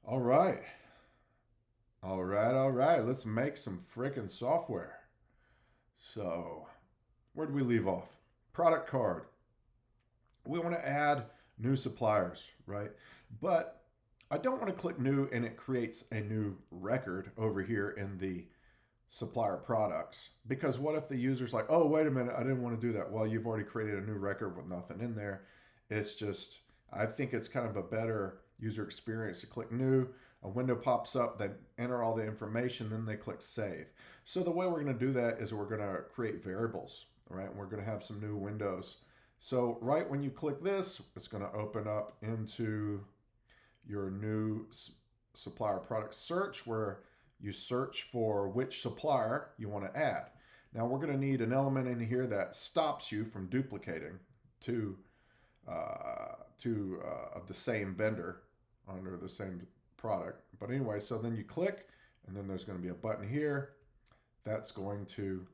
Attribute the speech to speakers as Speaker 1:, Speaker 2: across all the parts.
Speaker 1: All right. All right. Let's make some freaking software. So, where did we leave off? Product card. We want to add new suppliers, right? But I don't want to click new and it creates a new record over here in the supplier products. Because what if the user's like, oh, wait a minute, I didn't want to do that? Well, you've already created a new record with nothing in there. It's just, I think it's kind of a better user experience to click new. A window pops up, they enter all the information, then they click save. So the way we're going to do that is we're going to create variables, right? And we're going to have some new windows. So right when you click this, it's going to open up into your new supplier product search where you search for which supplier you want to add. Now we're going to need an element in here that stops you from duplicating two of the same vendor under the same product. But anyway, so then you click, and then there's going to be a button here that's going to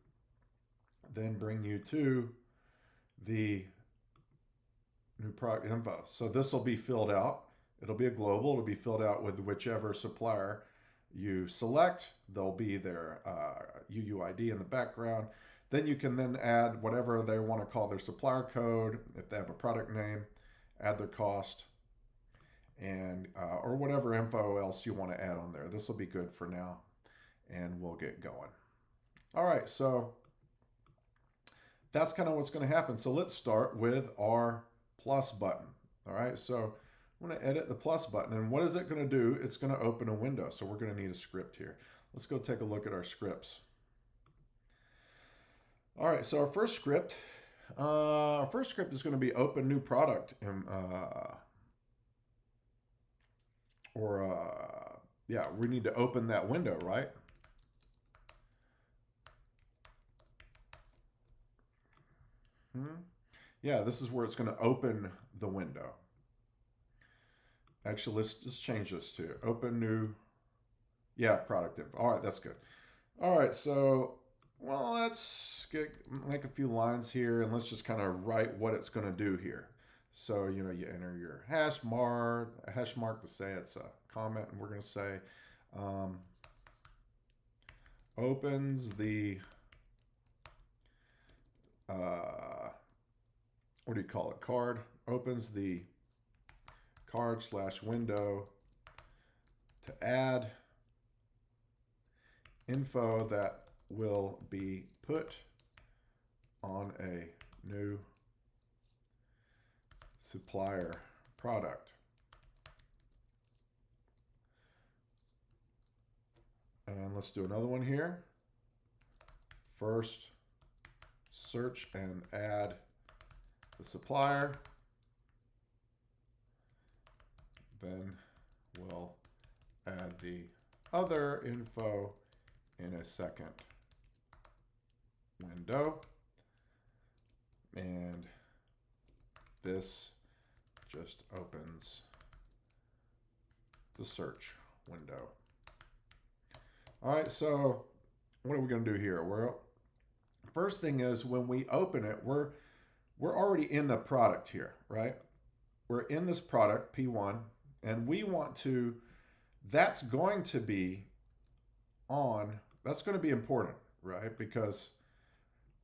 Speaker 1: then bring you to the new product info. So this will be filled out. It'll be a global. It'll be filled out with whichever supplier you select. There'll be their UUID in the background. Then you can then add whatever they want to call their supplier code. If they have a product name, add their cost, and or whatever info else you want to add on there. This will be good for now, and we'll get going. All right, so that's kind of what's going to happen. So let's start with our plus button. All right, so I'm going to edit the plus button, and what is it going to do? It's going to open a window, so we're going to need a script here. Let's go take a look at our scripts. All right, so our first script is going to be open new product, yeah, we need to open that window, right? Yeah, this is where it's going to open the window. Actually, let's just change this to open new, yeah, product info. All right, that's good. All right, so, well, let's make a few lines here, and let's just kind of write what it's going to do here. So, you enter your hash mark to say it's a comment, and we're going to say opens the, what do you call it, card, opens the card/window to add info that will be put on a new supplier product. And let's do another one here. First, search and add the supplier. Then we'll add the other info in a second window. And this just opens the search window. All right, so what are we going to do here? Well, first thing is when we open it, we're already in the product here, right? We're in this product, P1, and we want to, that's going to be important, right? Because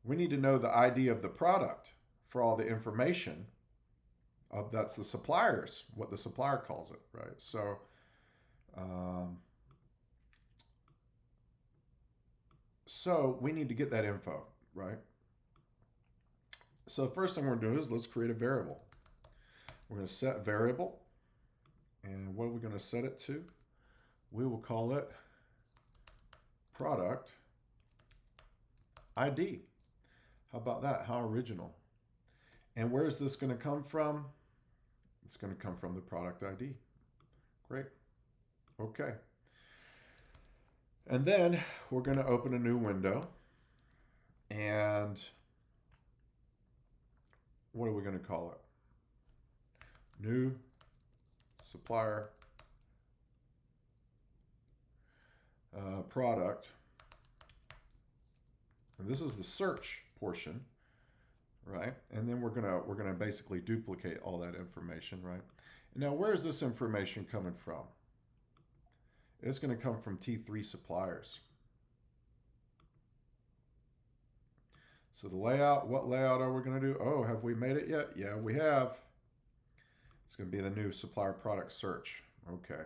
Speaker 1: we need to know the ID of the product for all the information that's the suppliers, what the supplier calls it, right? So we need to get that info, right? So the first thing we're going to do is let's create a variable. We're going to set variable, and what are we going to set it to? We will call it product ID. How about that? How original. And where is this going to come from? It's going to come from the product ID. Great. Okay. And then we're going to open a new window. And what are we going to call it? New supplier product. And this is the search portion, right? And then we're gonna basically duplicate all that information, right? Now, where is this information coming from? It's going to come from T3 suppliers. So the layout, what layout are we going to do? Oh, have we made it yet? Yeah, we have. It's going to be the new supplier product search. Okay.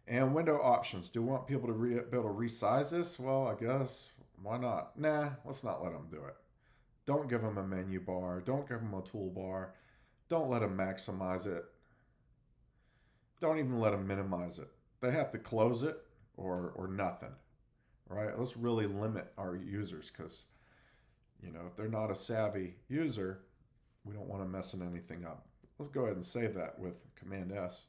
Speaker 1: And window options. Do we want people to be able to resize this? Well, I guess. Why not? Nah, let's not let them do it. Don't give them a menu bar. Don't give them a toolbar. Don't let them maximize it. Don't even let them minimize it. They have to close it or nothing, right? Let's really limit our users because, you know, if they're not a savvy user, we don't want them messing anything up. Let's go ahead and save that with Command S.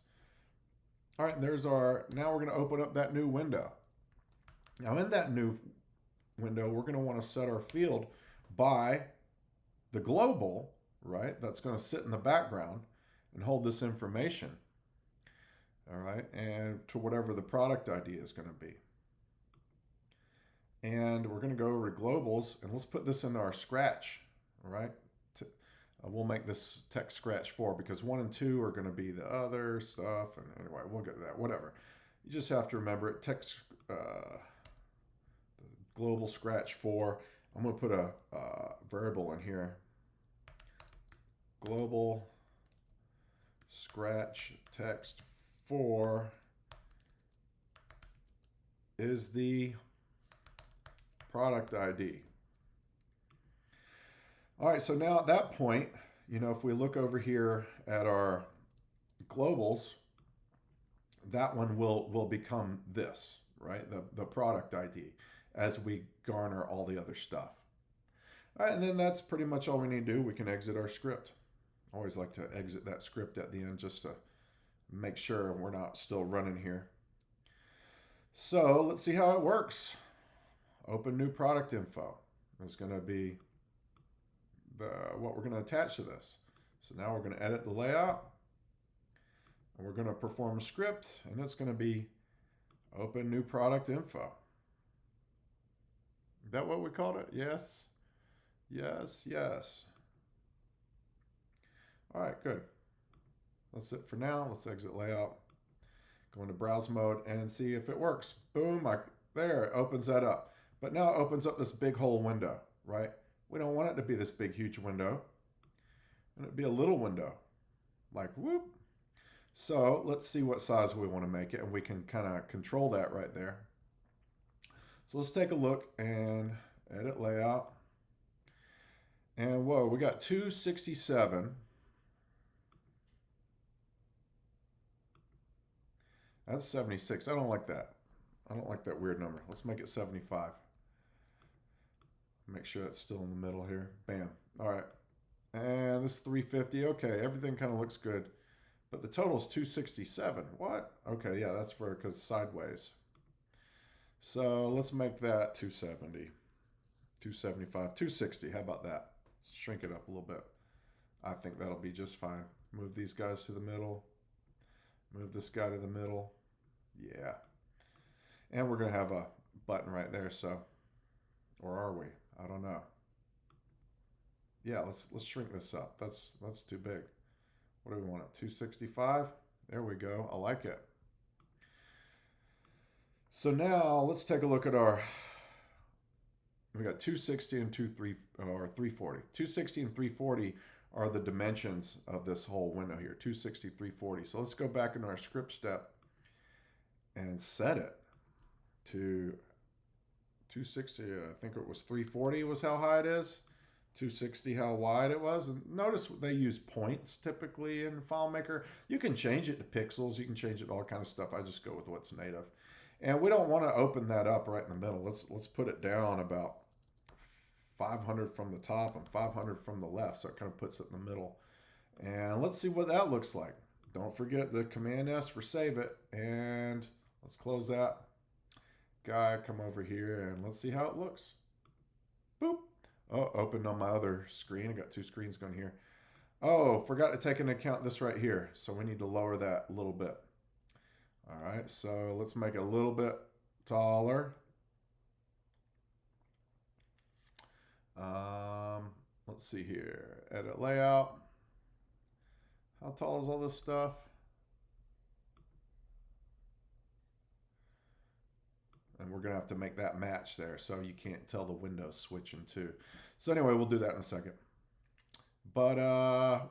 Speaker 1: All right, and there's our, now we're going to open up that new window. Now in that new window, we're going to want to set our field by the global, right? That's going to sit in the background and hold this information. All right, and to whatever the product ID is going to be. And we're going to go over to globals and let's put this into our scratch, all right? We'll make this text scratch 4 because 1 and 2 are going to be the other stuff. And anyway, we'll get to that, whatever. You just have to remember it, text global scratch 4. I'm going to put a variable in here. Global scratch text 4 is the product ID. All right, so now at that point, you know, if we look over here at our globals, that one will become this, right? The product ID as we garner all the other stuff. All right, and then that's pretty much all we need to do. We can exit our script. I always like to exit that script at the end just to make sure we're not still running here. So let's see how it works. Open new product info. It's going to be what we're going to attach to this. So now we're going to edit the layout and we're going to perform a script and it's going to be open new product info. Is that what we called it? Yes. Yes. Yes. All right, good. That's it for now. Let's exit layout. Go into browse mode and see if it works. Boom, there, it opens that up. But now it opens up this big whole window, right? We don't want it to be this big, huge window. And it'd be a little window, like whoop. So let's see what size we want to make it, and we can kind of control that right there. So let's take a look and edit layout. And whoa, we got 267. That's 76. I don't like that. I don't like that weird number. Let's make it 75. Make sure that's still in the middle here. Bam. All right. And this is 350. Okay, everything kind of looks good. But the total is 267. What? Okay, yeah, that's for because sideways. So let's make that 270. 275. 260. How about that? Let's shrink it up a little bit. I think that'll be just fine. Move these guys to the middle. Move this guy to the middle. Yeah. And we're going to have a button right there, so. Or are we? I don't know. Yeah, let's shrink this up. That's too big. What do we want? 265? There we go. I like it. So now let's take a look at our. We got 260 and 340. 260 and 340 are the dimensions of this whole window here. 260, 340. So let's go back into our script step and set it to 260, I think it was 340 was how high it is. 260 how wide it was. And notice they use points typically in Filemaker. You can change it to pixels. You can change it to all kind of stuff. I just go with what's native. And we don't want to open that up right in the middle. Let's put it down about 500 from the top and 500 from the left. So it kind of puts it in the middle. And let's see what that looks like. Don't forget the Command S for save it. And let's close that. Guy, come over here and let's see how it looks. Boop. Oh, opened on my other screen. I got two screens going here. Oh, forgot to take into account this right here. So we need to lower that a little bit. All right, so let's make it a little bit taller. Let's see here. Edit layout. How tall is all this stuff? we're going to have to make that match there so you can't tell the window's switching too. So anyway, we'll do that in a second. But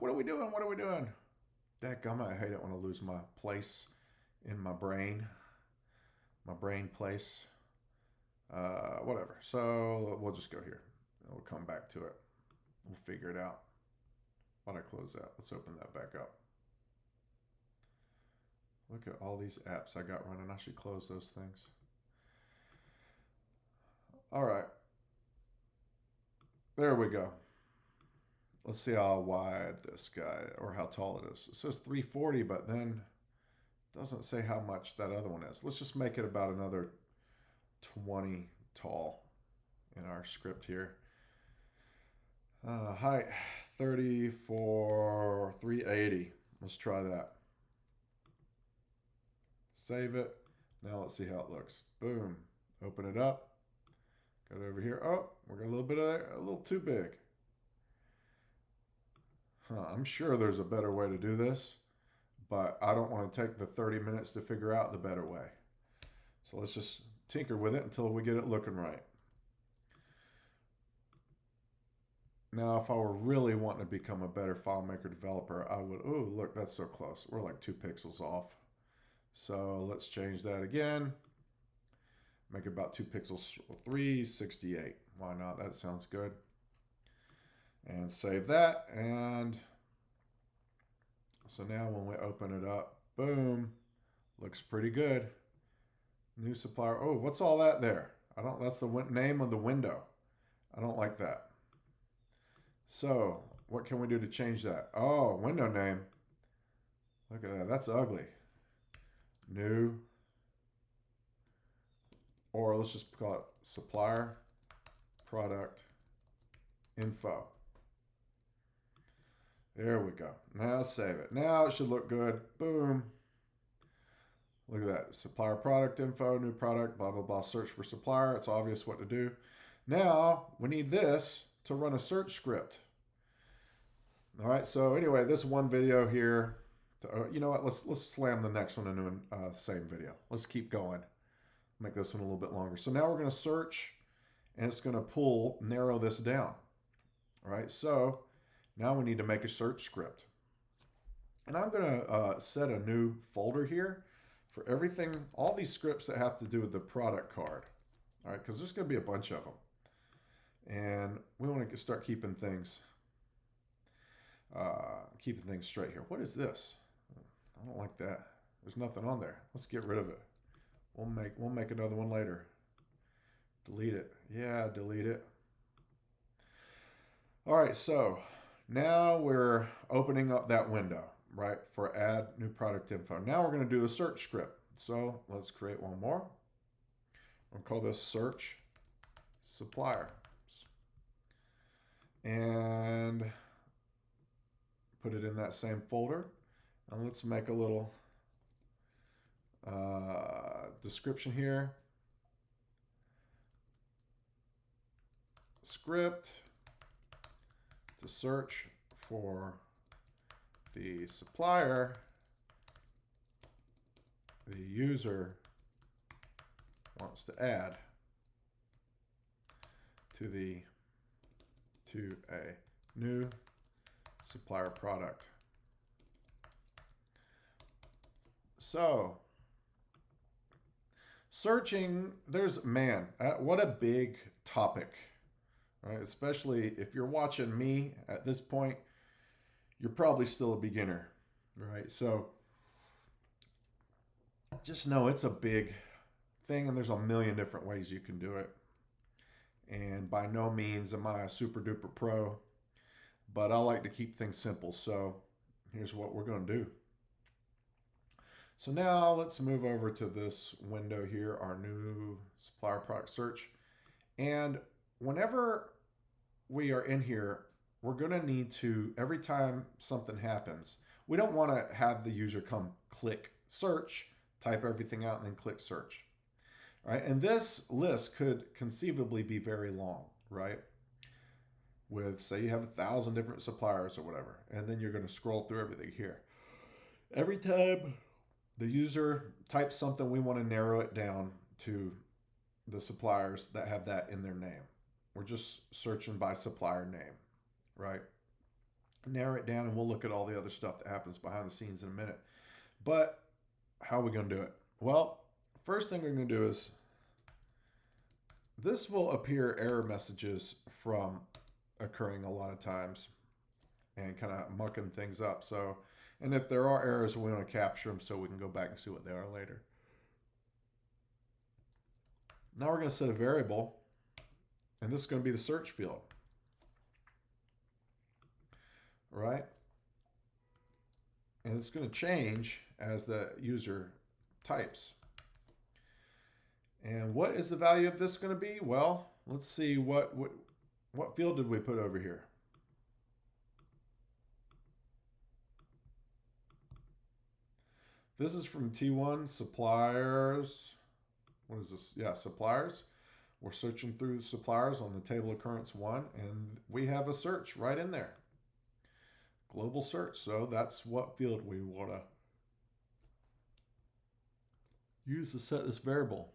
Speaker 1: what are we doing? What are we doing? Dadgummit, I hate it when I lose my place in my brain. My brain place. Whatever. So we'll just go here. We'll come back to it. We'll figure it out. Why'd I close that? Let's open that back up. Look at all these apps I got running. I should close those things. All right. There we go. Let's see how wide this guy, or how tall it is. It says 340, but then it doesn't say how much that other one is. Let's just make it about another 20 tall in our script here. Height 34, 380. Let's try that. Save it. Now let's see how it looks. Boom. Open it up. Got it over here. Oh, we're got a little bit of there, a little too big. I'm sure there's a better way to do this, but I don't want to take the 30 minutes to figure out the better way. So let's just tinker with it until we get it looking right. Now, if I were really wanting to become a better FileMaker developer, I would, oh, look, that's so close. We're like 2 pixels off. So let's change that again. Make it about 2 pixels, 368. Why not? That sounds good. And save that. And so now when we open it up, boom, looks pretty good. New supplier. Oh, what's all that there? That's the name of the window. I don't like that. So what can we do to change that? Oh, window name. Look at that. That's ugly. New. Or let's just call it supplier product info. There we go. Now save it. Now it should look good. Boom. Look at that. Supplier product info, new product, blah, blah, blah. Search for supplier. It's obvious what to do. Now we need this to run a search script. All right. So anyway, this one video here. You know what? Let's slam the next one into the same video. Let's keep going. Make this one a little bit longer. So now we're going to search, and it's going to narrow this down. All right. So now we need to make a search script. And I'm going to set a new folder here for everything, all these scripts that have to do with the product card. All right, because there's going to be a bunch of them. And we want to start keeping things straight here. What is this? I don't like that. There's nothing on there. Let's get rid of it. We'll make another one later. Delete it. Yeah, delete it. All right, so now we're opening up that window, right, for add new product info. Now we're going to do a search script. So let's create one more. I'll call this search supplier. And put it in that same folder. And let's make a little description here. Script to search for the supplier the user wants to add to a new supplier product. So searching, what a big topic, right? Especially if you're watching me at this point, you're probably still a beginner, right? So just know it's a big thing and there's a million different ways you can do it. And by no means am I a super duper pro, but I like to keep things simple. So here's what we're going to do. So now let's move over to this window here, our new supplier product search. And whenever we are in here, we're going to need to, every time something happens, we don't want to have the user come click search, type everything out, and then click search. All right, and this list could conceivably be very long, right? With, say you have 1,000 different suppliers or whatever, and then you're going to scroll through everything here. Every time the user types something, we want to narrow it down to the suppliers that have that in their name. We're just searching by supplier name, right? Narrow it down, and we'll look at all the other stuff that happens behind the scenes in a minute. But how are we going to do it? Well, first thing we're going to do is this will appear error messages from occurring a lot of times and kind of mucking things up. So, and if there are errors, we want to capture them so we can go back and see what they are later. Now we're going to set a variable, and this is going to be the search field, right? And it's going to change as the user types. And what is the value of this going to be? Well, let's see what field did we put over here? This is from T1 suppliers. What is this? Yeah, suppliers. We're searching through suppliers on the table occurrence 1, and we have a search right in there. Global search. So that's what field we want to use to set this variable.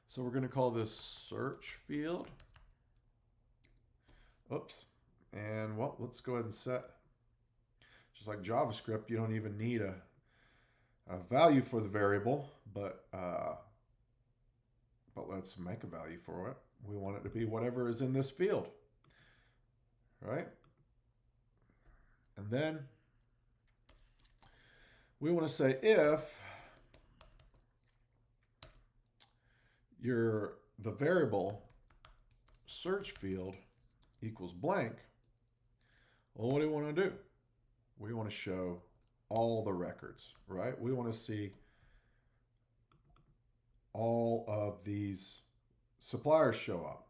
Speaker 1: So we're going to call this search field. Oops. And well, let's go ahead and set, just like JavaScript, you don't even need a value for the variable, but let's make a value for it. We want it to be whatever is in this field, right? And then we want to say if the variable search field equals blank, well, what do we want to do? We want to show all the records, right? We want to see all of these suppliers show up.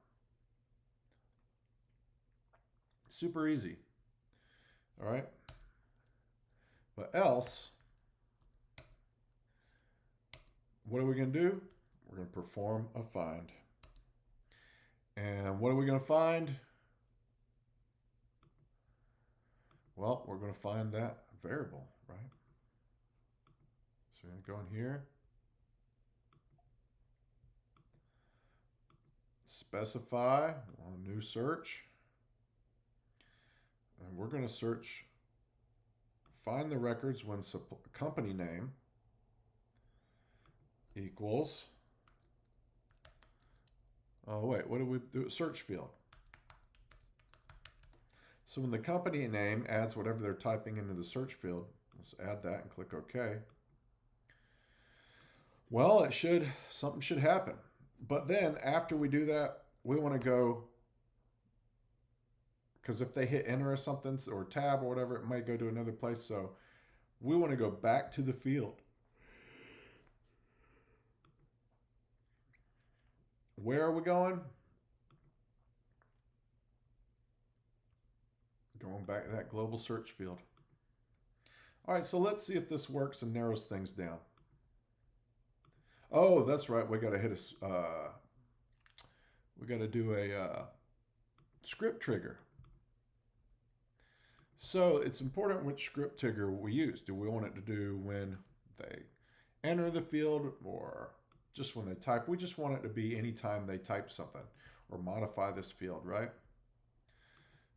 Speaker 1: Super easy. All right. But else, what are we going to do? We're going to perform a find. And what are we going to find? Well, we're going to find that variable, right? So we're going to go in here, specify a new search, and we're going to search, find the records when company name equals, oh wait, what do we do? Search field. So when the company name adds whatever they're typing into the search field, let's add that and click OK. Well, something should happen. But then after we do that, we want to go, because if they hit enter or something, or tab or whatever, it might go to another place. So we want to go back to the field. Where are we going? Going back to that global search field. All right, so let's see if this works and narrows things down. Oh, that's right. We got to hit we got to do a script trigger. So it's important which script trigger we use. Do we want it to do when they enter the field or just when they type? We just want it to be anytime they type something or modify this field, right?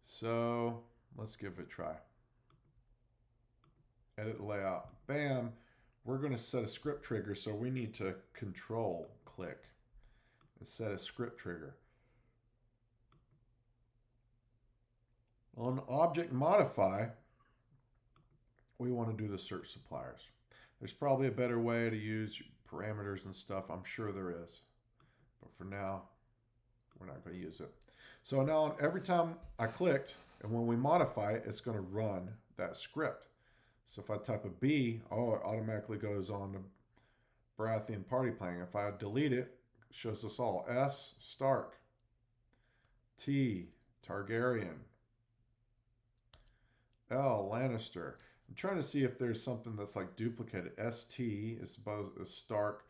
Speaker 1: So let's give it a try. Edit layout. Bam. We're going to set a script trigger, so we need to control click and set a script trigger. On object modify, we want to do the search suppliers. There's probably a better way to use parameters and stuff. I'm sure there is. But for now, we're not going to use it. So now every time I clicked, and when we modify it, it's going to run that script. So if I type a B, oh, it automatically goes on to Baratheon party planning. If I delete it, it shows us all. S, Stark. T, Targaryen. L, Lannister. I'm trying to see if there's something that's like duplicated. ST is supposed to Stark.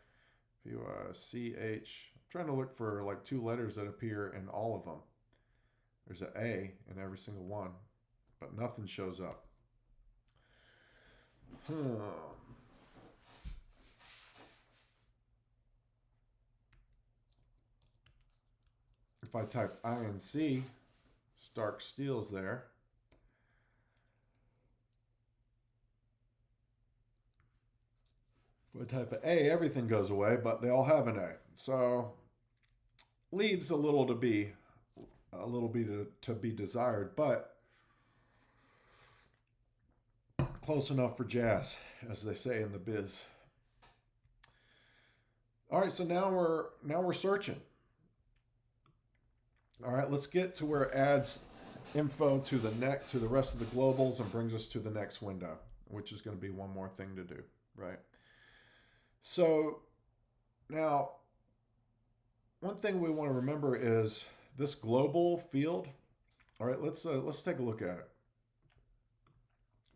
Speaker 1: CH. I'm trying to look for like 2 letters that appear in all of them. There's an A in every single one, but nothing shows up. If I type INC, Stark Steel's there. If I type an A, everything goes away, but they all have an A. So leaves a little bit to be desired, but close enough for jazz, as they say in the biz. All right, so now we're searching. All right, let's get to where it adds info to the rest of the globals and brings us to the next window, which is going to be one more thing to do, right? So now, one thing we want to remember is this global field. All right, let's take a look at it.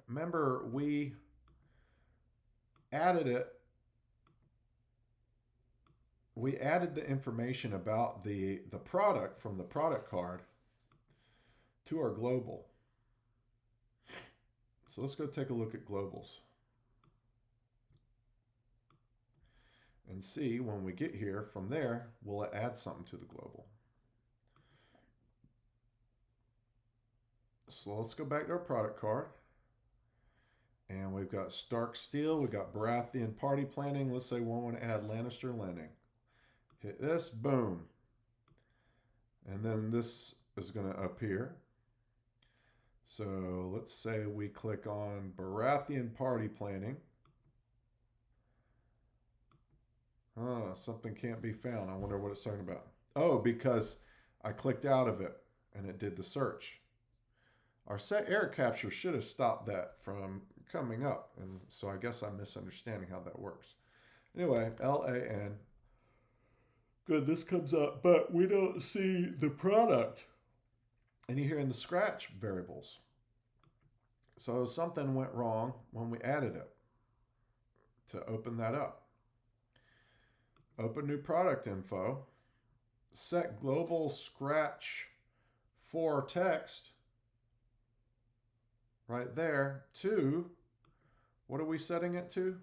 Speaker 1: Remember, we added it. We added the information about the product from the product card to our global. So let's go take a look at globals and see when we get here from there, will it add something to the global? So let's go back to our product card. And we've got Stark Steel, we've got Baratheon Party Planning. Let's say we want to add Lannister Landing. Hit this, boom. And then this is going to appear. So let's say we click on Baratheon Party Planning. Something can't be found. I wonder what it's talking about. Oh, because I clicked out of it and it did the search. Our set error capture should have stopped that from coming up. And so I guess I'm misunderstanding how that works. Anyway, LAN. Good, this comes up, but we don't see the product. And you hear in the scratch variables. So something went wrong when we added it. To open that up. Open new product info. Set global scratch for text. Right there to, what are we setting it to?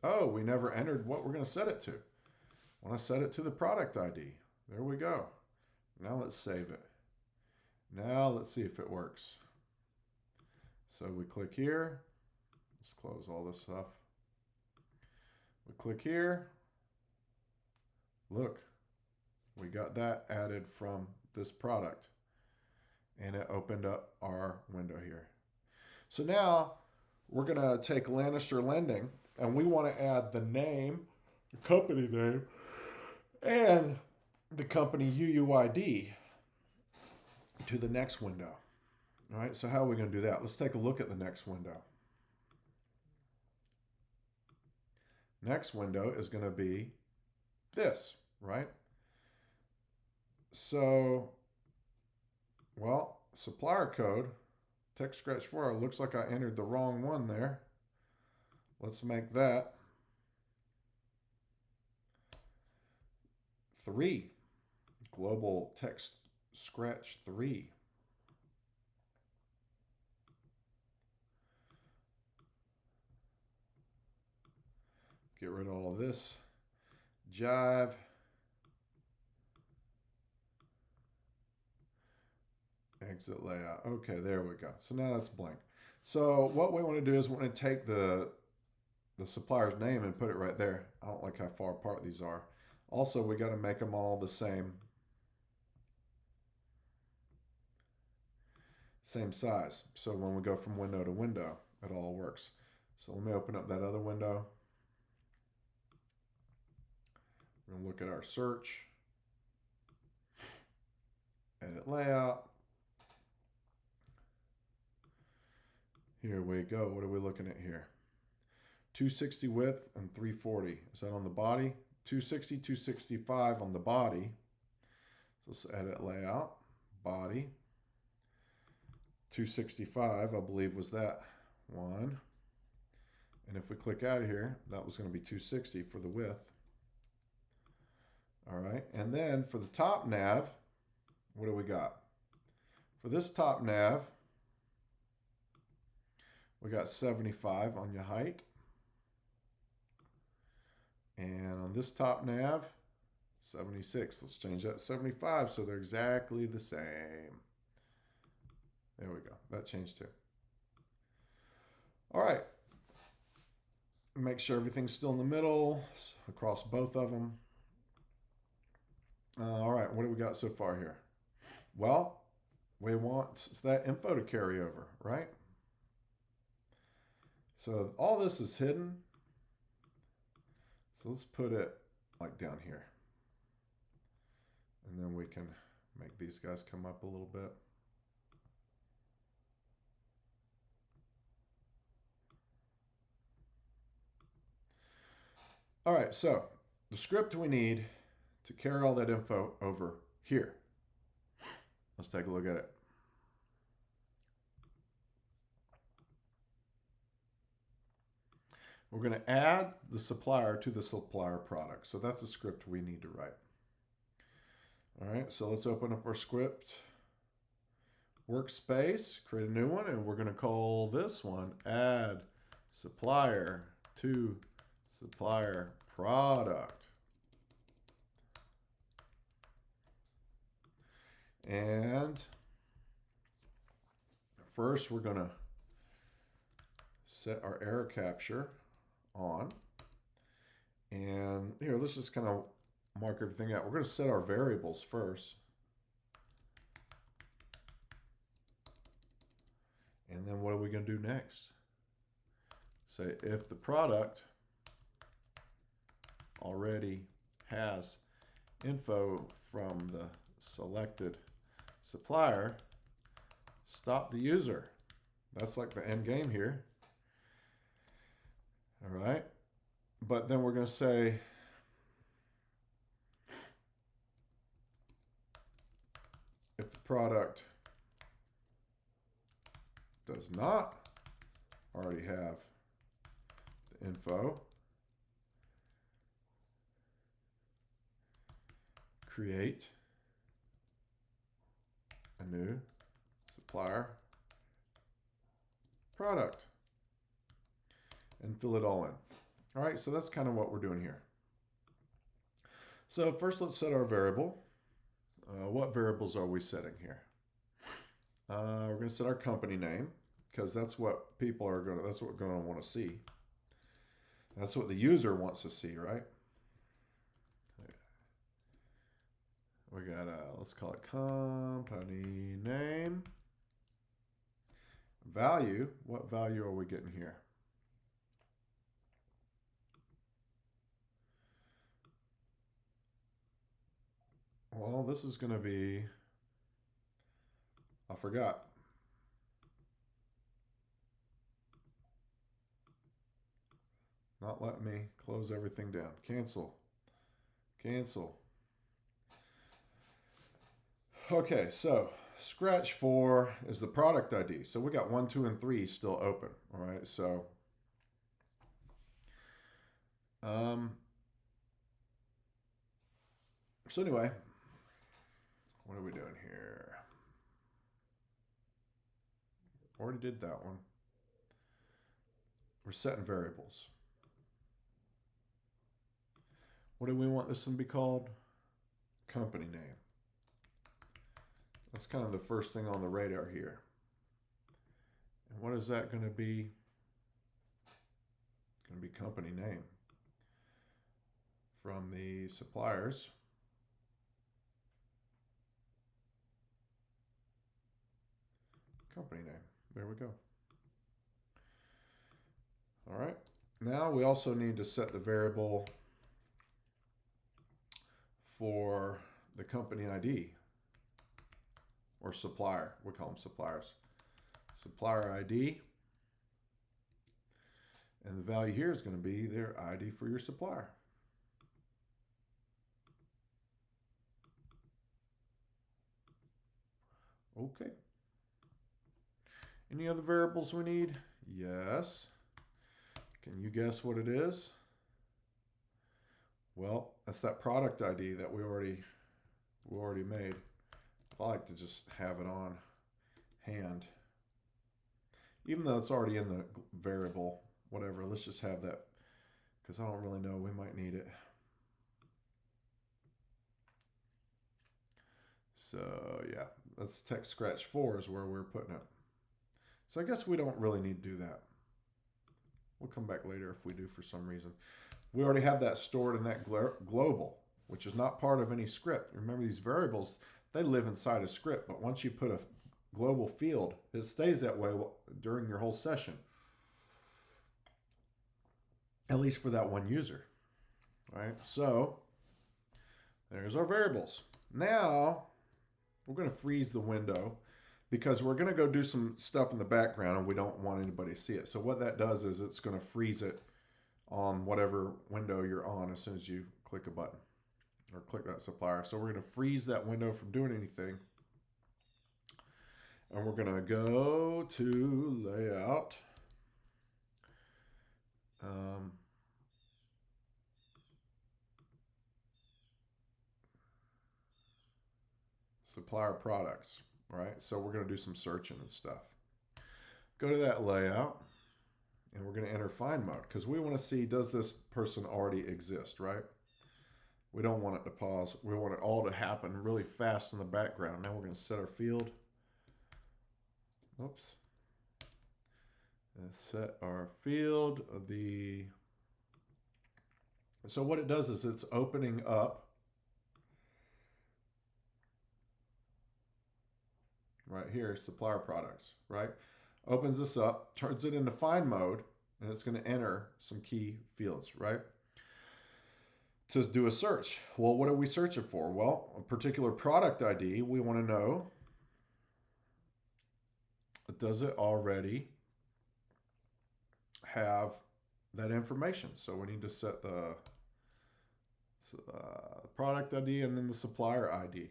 Speaker 1: Oh, we never entered what we're going to set it to. I want to set it to the product ID. There we go. Now let's save it. Now let's see if it works. So we click here. Let's close all this stuff. We click here. Look, we got that added from this product. And it opened up our window here. So now we're going to take Lannister Lending and we want to add the name, the company name, and the company UUID to the next window. All right, so how are we going to do that? Let's take a look at the next window. Next window is going to be this, right? So, well, supplier code, text scratch 4, looks like I entered the wrong one there. Let's make that 3. Global text scratch 3. Get rid of all of this. Jive. Exit layout. Okay, there we go. So now that's blank. So what we want to do is we want to take the supplier's name and put it right there. I don't like how far apart these are. Also, we got to make them all the same size. So when we go from window to window, it all works. So let me open up that other window. We're going to look at our search. Edit layout. Here we go. What are we looking at here? 260 width and 340. Is that on the body? 260, 265 on the body. So let's edit layout. Body. 265, I believe, was that one. And if we click out of here, that was going to be 260 for the width. All right. And then for the top nav, what do we got? For this top nav, we got 75 on your height. And on this top nav, 76. Let's change that to 75 so they're exactly the same. There we go. That changed too. All right. Make sure everything's still in the middle across both of them. All right. What do we got so far here? Well, we want that info to carry over, right? So all this is hidden. So let's put it like down here. And then we can make these guys come up a little bit. All right, so the script we need to carry all that info over here. Let's take a look at it. We're going to add the supplier to the supplier product. So that's the script we need to write. All right, so let's open up our script workspace, create a new one, and we're going to call this one add supplier to supplier product. And first we're going to set our error capture on. And here, let's just kind of mark everything out. We're going to set our variables first. And then what are we going to do next? Say if the product already has info from the selected supplier, stop the user. That's like the end game here. All right. But then we're going to say if the product does not already have the info, create a new supplier product and fill it all in. All right, so that's kind of what we're doing here. So first let's set our variable. What variables are we setting here? We're going to set our company name because that's what people are going to, that's what we're going to want to see. That's what the user wants to see, right? We got, let's call it company name. Value, what value are we getting here? Well, this is going to be, I forgot. Not letting me close everything down. Cancel. Cancel. Okay, so scratch 4 is the product ID. So we got 1, 2, and 3 still open. All right, so anyway, what are we doing here? Already did that one. We're setting variables. What do we want this one to be called? Company name. That's kind of the first thing on the radar here. And what is that going to be? It's going to be company name from the suppliers. Company name. There we go. All right. Now we also need to set the variable for the company ID or supplier. We call them suppliers. Supplier ID. And the value here is going to be their ID for your supplier. Okay. Any other variables we need? Yes. Can you guess what it is? Well, that's that product ID that we already made. I like to just have it on hand. Even though it's already in the variable, whatever, let's just have that because I don't really know. We might need it. So yeah, that's text scratch 4 is where we're putting it. So I guess we don't really need to do that. We'll come back later if we do for some reason. We already have that stored in that global, which is not part of any script. Remember, these variables, they live inside a script, but once you put a global field, it stays that way during your whole session. At least for that one user. All right, so there's our variables. Now we're going to freeze the window because we're going to go do some stuff in the background and we don't want anybody to see it. So what that does is it's going to freeze it on whatever window you're on as soon as you click a button or click that supplier. So we're going to freeze that window from doing anything. And we're going to go to layout. Supplier products, right? So we're going to do some searching and stuff. Go to that layout and we're going to enter find mode because we want to see, does this person already exist, right? We don't want it to pause. We want it all to happen really fast in the background. Now we're going to set our field. Oops. And set our field. So what it does is it's opening up right here, supplier products, right? Opens this up, turns it into find mode, and it's going to enter some key fields, right? To do a search. Well, what are we searching for? Well, a particular product ID, we want to know, does it already have that information? So we need to set the product ID and then the supplier ID.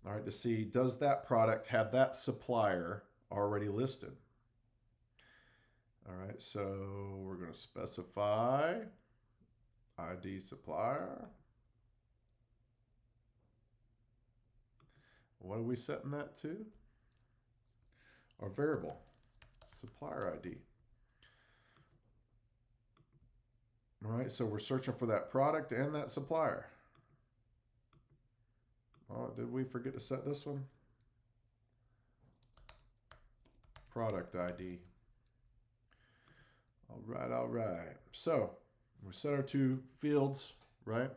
Speaker 1: All right, to see, does that product have that supplier already listed? All right, so we're going to specify ID supplier. What are we setting that to? Our variable, supplier ID. All right, so we're searching for that product and that supplier. Oh, did we forget to set this one? Product ID. All right, all right. So we set our two fields, right?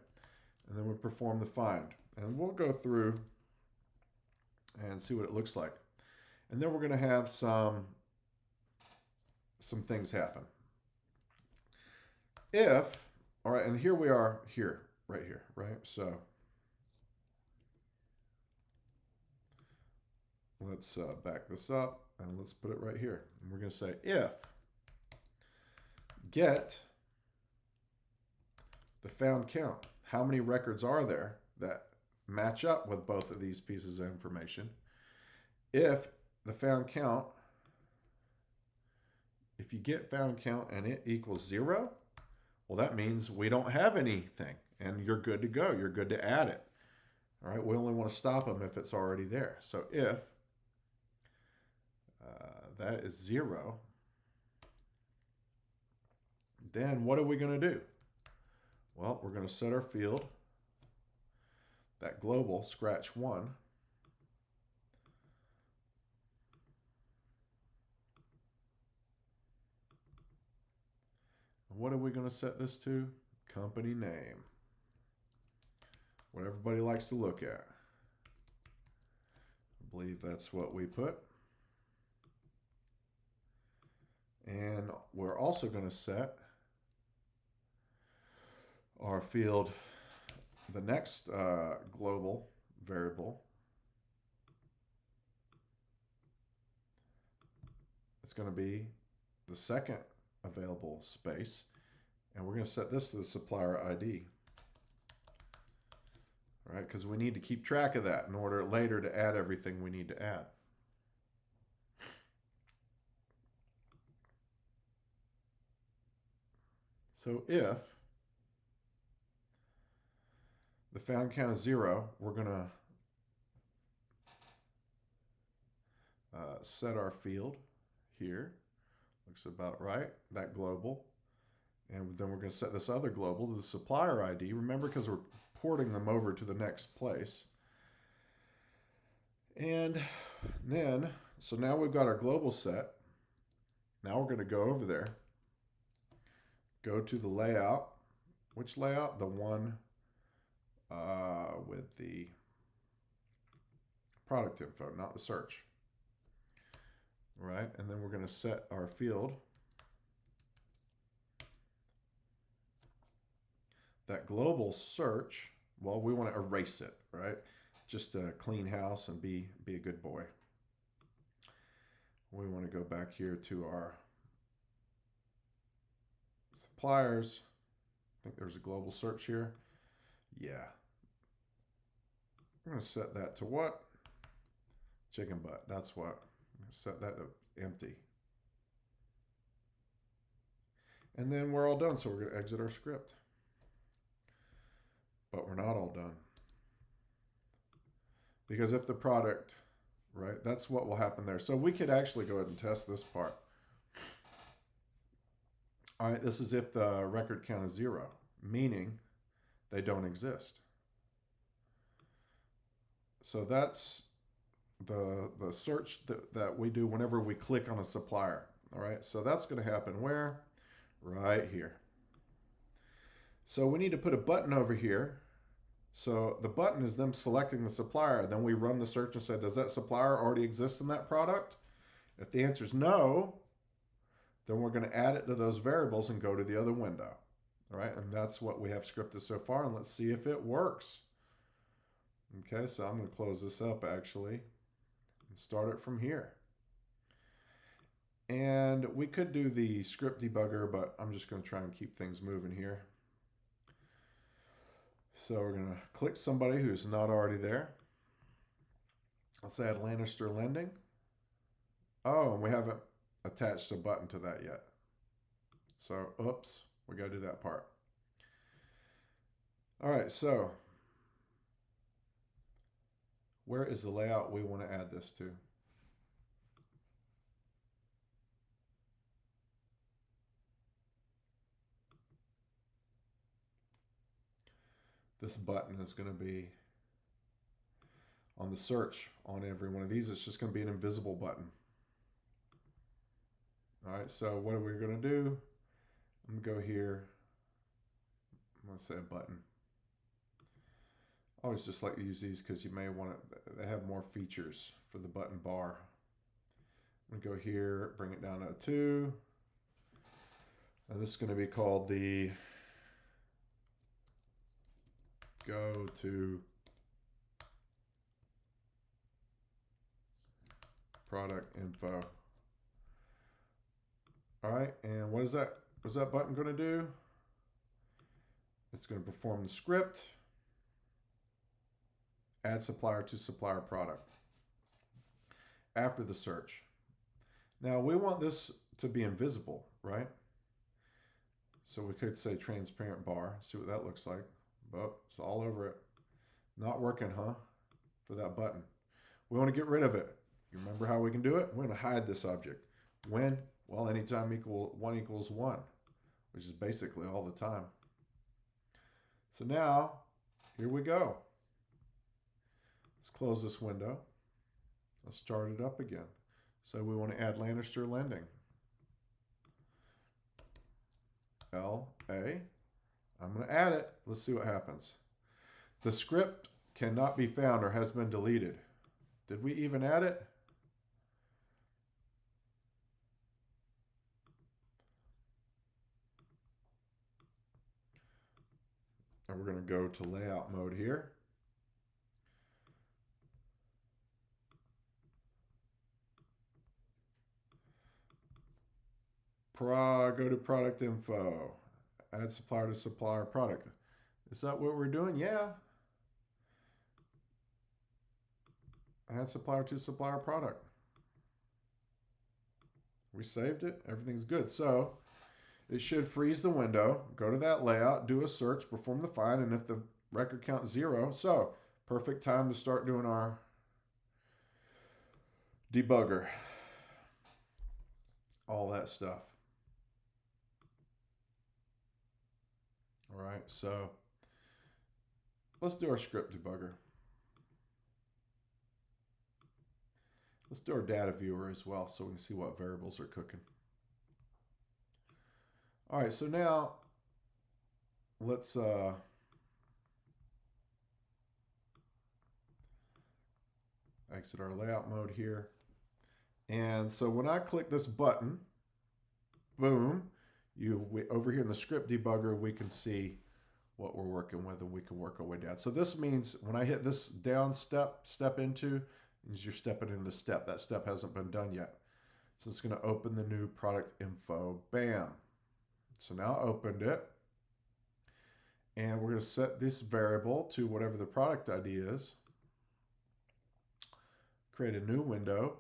Speaker 1: And then we perform the find. And we'll go through and see what it looks like. And then we're going to have some things happen. If, all right, and here we are here, right here, right? So let's back this up and let's put it right here. And we're going to say if get the found count. How many records are there that match up with both of these pieces of information? If the found count, if you get found count and it equals 0, well, that means we don't have anything and you're good to go. You're good to add it. All right, we only want to stop them if it's already there. So if that is 0, then what are we going to do? Well, we're going to set our field, that global scratch 1. What are we going to set this to? Company name. What everybody likes to look at. I believe that's what we put. And we're also going to set our field, the next global variable. It's going to be the second available space. And we're going to set this to the supplier ID. All right, because we need to keep track of that in order later to add everything we need to add. So if the found count is 0, we're going to set our field here. Looks about right, that global. And then we're going to set this other global to the supplier ID. Remember, because we're porting them over to the next place. And then, so now we've got our global set. Now we're going to go over there, go to the layout. Which layout? The one with the product info, not the search. Right, and then we're going to set our field. That global search, well, we want to erase it, right? Just to clean house and be a good boy. We want to go back here to our suppliers. I think there's a global search here. Yeah. We're going to set that to what? Chicken butt. That's what. I'm going to set that to empty. And then we're all done. So we're going to exit our script. But we're not all done. Because if the product, right, that's what will happen there. So we could actually go ahead and test this part. All right, this is if the record count is 0, meaning they don't exist. So that's the search that we do whenever we click on a supplier. All right, so that's going to happen where? Right here. So we need to put a button over here. So the button is them selecting the supplier. Then we run the search and say, does that supplier already exist in that product? If the answer is no, then we're going to add it to those variables and go to the other window. All right, and that's what we have scripted so far. And let's see if it works. Okay, so I'm going to close this up actually and start it from here. And we could do the script debugger, but I'm just going to try and keep things moving here. So we're going to click somebody who's not already there. Let's add Lannister Lending. Oh, and we haven't attached a button to that yet. So, oops, we got to do that part. All right, so where is the layout we want to add this to? This button is going to be on the search on every one of these. It's just going to be an invisible button. All right, so what are we going to do? I'm going to go here. I'm going to say a button. I always just like to use these because you may want to, they have more features for the button bar. I'm going to go here, bring it down to 2. And this is going to be called the go to product info. All right, and what's that button going to do? It's going to perform the script, add supplier to supplier product after the search. Now we want this to be invisible, right? So we could say transparent bar, see what that looks like. But it's all over it. Not working, huh? For that button. We want to get rid of it. You remember how we can do it? We're going to hide this object. When? Well, anytime 1 equals 1, which is basically all the time. So now, here we go. Let's close this window. Let's start it up again. So we want to add Lannister Lending. L-A. I'm going to add it. Let's see what happens. The script cannot be found or has been deleted. Did we even add it? And we're going to go to layout mode here. Go to product info. Add supplier to supplier product. Is that what we're doing? Yeah. Add supplier to supplier product. We saved it. Everything's good. So it should freeze the window. Go to that layout, do a search, perform the find, and if the record count is 0, so perfect time to start doing our debugger. All that stuff. All right, so let's do our script debugger. Let's do our data viewer as well so we can see what variables are cooking. All right, so now let's exit our layout mode here. And so when I click this button, boom, over here in the script debugger, we can see what we're working with, and we can work our way down. So this means when I hit this down step into, means you're stepping in the step. That step hasn't been done yet. So it's going to open the new product info. Bam. So now I opened it. And we're going to set this variable to whatever the product ID is. Create a new window.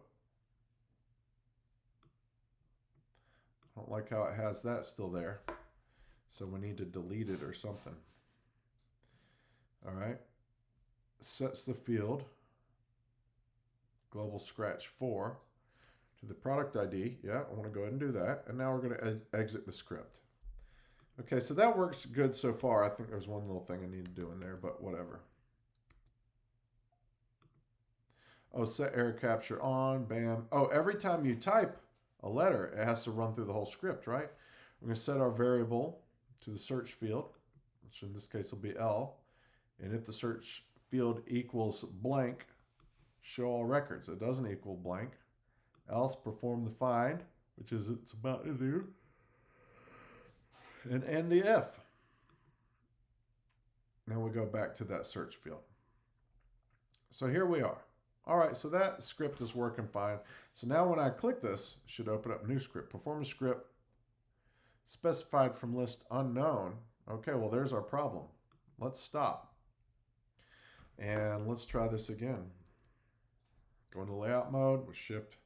Speaker 1: I don't like how it has that still there. So we need to delete it or something. All right. Sets the field global scratch 4 to the product ID. Yeah, I want to go ahead and do that. And now we're going to exit the script. Okay, so that works good so far. I think there's one little thing I need to do in there, but whatever. Oh, set error capture on, bam. Oh, every time you type a letter, it has to run through the whole script, right? We're going to set our variable to the search field, which in this case will be L. And if the search field equals blank, show all records. It doesn't equal blank. Else perform the find, which is it's about to do. And end the if. Then we go back to that search field. So here we are. All right, so that script is working fine. So now when I click this, it should open up new script. Perform a script specified from list unknown. Okay, well, there's our problem. Let's stop. And let's try this again. Go into layout mode with Shift,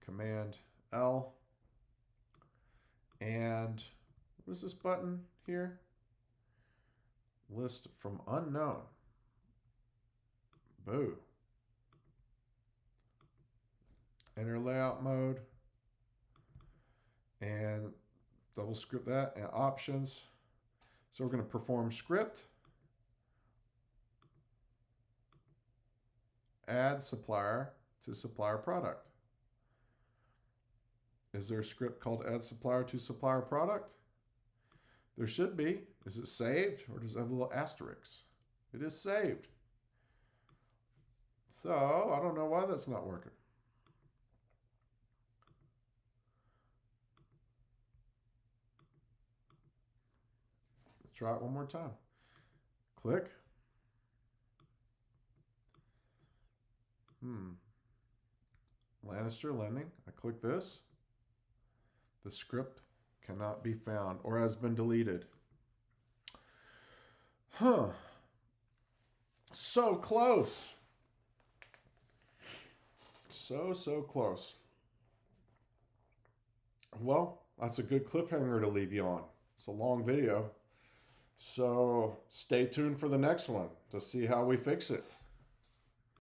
Speaker 1: Command, L. And what is this button here? List from unknown. Boo. Enter layout mode. And double script that and options. So we're going to perform script. Add supplier to supplier product. Is there a script called add supplier to supplier product? There should be. Is it saved or does it have a little asterisk? It is saved. So I don't know why that's not working. Let's try it one more time. Click. Lannister lending. I click this. The script cannot be found or has been deleted. Huh. So close. So close. Well, that's a good cliffhanger to leave you on. It's a long video. So stay tuned for the next one to see how we fix it.